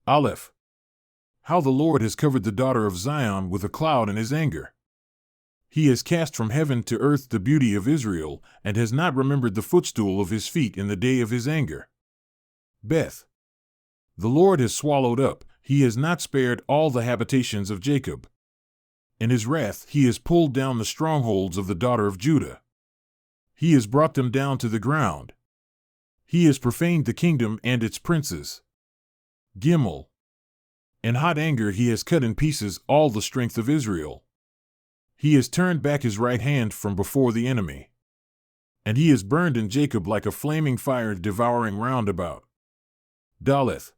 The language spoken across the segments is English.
Aleph. How the Lord has covered the daughter of Zion with a cloud in his anger. He has cast from heaven to earth the beauty of Israel, and has not remembered the footstool of his feet in the day of his anger. Beth. The Lord has swallowed up, he has not spared all the habitations of Jacob. In his wrath he has pulled down the strongholds of the daughter of Judah. He has brought them down to the ground. He has profaned the kingdom and its princes. Gimel. In hot anger he has cut in pieces all the strength of Israel. He has turned back his right hand from before the enemy. And he has burned in Jacob like a flaming fire devouring round about. Daleth.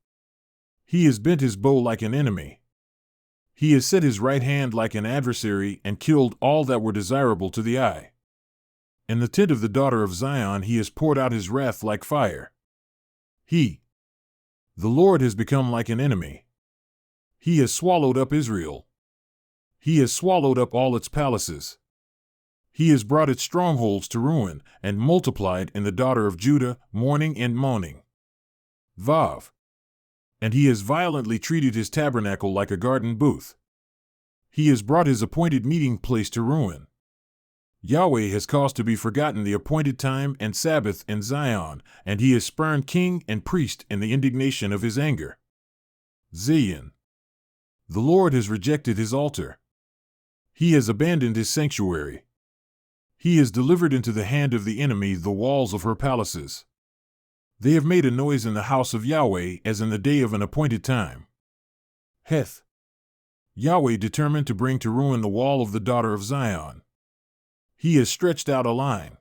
He has bent his bow like an enemy. He has set his right hand like an adversary and killed all that were desirable to the eye. In the tent of the daughter of Zion he has poured out his wrath like fire. The Lord has become like an enemy. He has swallowed up Israel. He has swallowed up all its palaces. He has brought its strongholds to ruin, and multiplied in the daughter of Judah mourning and moaning. Vav. And he has violently treated his tabernacle like a garden booth. He has brought his appointed meeting place to ruin. Yahweh has caused to be forgotten the appointed time and Sabbath in Zion, and he has spurned king and priest in the indignation of his anger. Zion. The Lord has rejected his altar. He has abandoned his sanctuary. He has delivered into the hand of the enemy the walls of her palaces. They have made a noise in the house of Yahweh as in the day of an appointed time. Heth. Yahweh determined to bring to ruin the wall of the daughter of Zion. He has stretched out a line.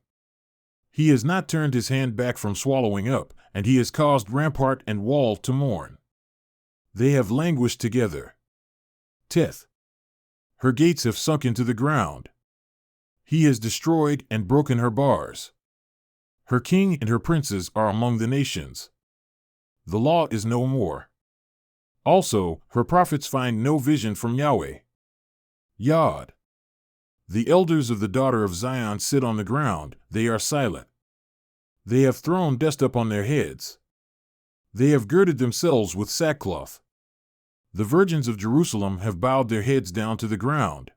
He has not turned his hand back from swallowing up, and he has caused rampart and wall to mourn. They have languished together. Teth. Her gates have sunk into the ground. He has destroyed and broken her bars. Her king and her princes are among the nations. The law is no more. Also, her prophets find no vision from Yahweh. Yod. The elders of the daughter of Zion sit on the ground, they are silent. They have thrown dust upon their heads. They have girded themselves with sackcloth. The virgins of Jerusalem have bowed their heads down to the ground.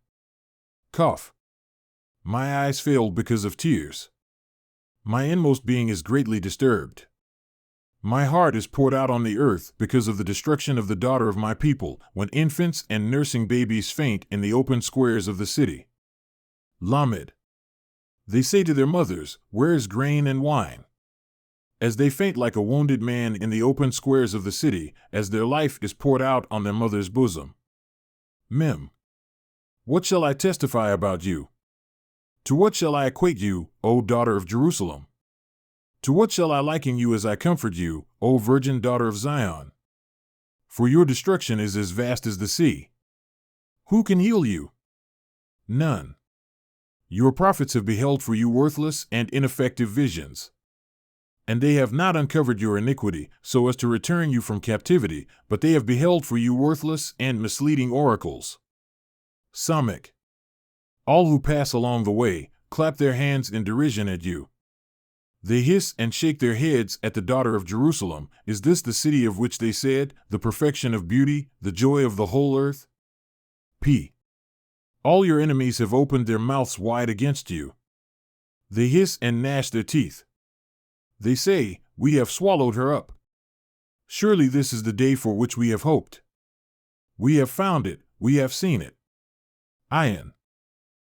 Cough. My eyes failed because of tears. My inmost being is greatly disturbed. My heart is poured out on the earth because of the destruction of the daughter of my people, when infants and nursing babies faint in the open squares of the city. Lamed. They say to their mothers, where is grain and wine? As they faint like a wounded man in the open squares of the city, as their life is poured out on their mother's bosom. Mem. What shall I testify about you? To what shall I equate you, O daughter of Jerusalem? To what shall I liken you as I comfort you, O virgin daughter of Zion? For your destruction is as vast as the sea. Who can heal you? None. Your prophets have beheld for you worthless and ineffective visions. And they have not uncovered your iniquity, so as to return you from captivity, but they have beheld for you worthless and misleading oracles. Samek. All who pass along the way clap their hands in derision at you. They hiss and shake their heads at the daughter of Jerusalem. Is this the city of which they said, the perfection of beauty, the joy of the whole earth? P. All your enemies have opened their mouths wide against you. They hiss and gnash their teeth. They say, we have swallowed her up. Surely this is the day for which we have hoped. We have found it, we have seen it. Ayin.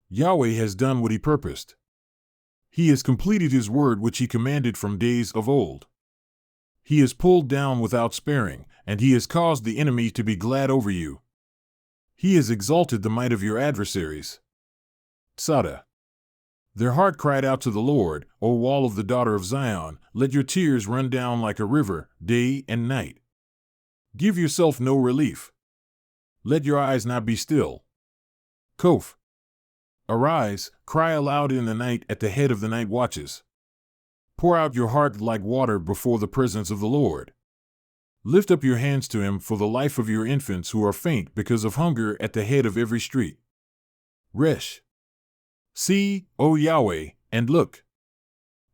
Yahweh has done what he purposed. He has completed his word which he commanded from days of old. He has pulled down without sparing, and he has caused the enemy to be glad over you. He has exalted the might of your adversaries. Sada. Their heart cried out to the Lord, O wall of the daughter of Zion, let your tears run down like a river, day and night. Give yourself no relief. Let your eyes not be still. Kof. Arise, cry aloud in the night at the head of the night watches. Pour out your heart like water before the presence of the Lord. Lift up your hands to him for the life of your infants who are faint because of hunger at the head of every street. Resh. See, O Yahweh, and look.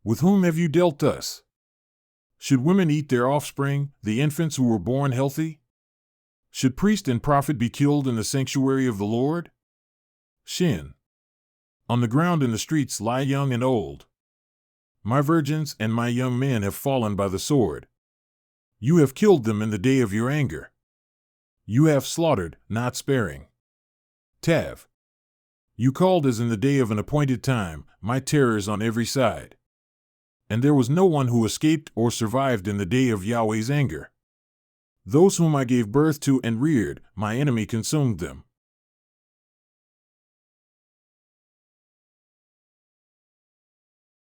With whom have you dealt thus? Should women eat their offspring, the infants who were born healthy? Should priest and prophet be killed in the sanctuary of the Lord? Shin. On the ground in the streets lie young and old. My virgins and my young men have fallen by the sword. You have killed them in the day of your anger. You have slaughtered, not sparing. Tav. You called as in the day of an appointed time, my terrors on every side. And there was no one who escaped or survived in the day of Yahweh's anger. Those whom I gave birth to and reared, my enemy consumed them.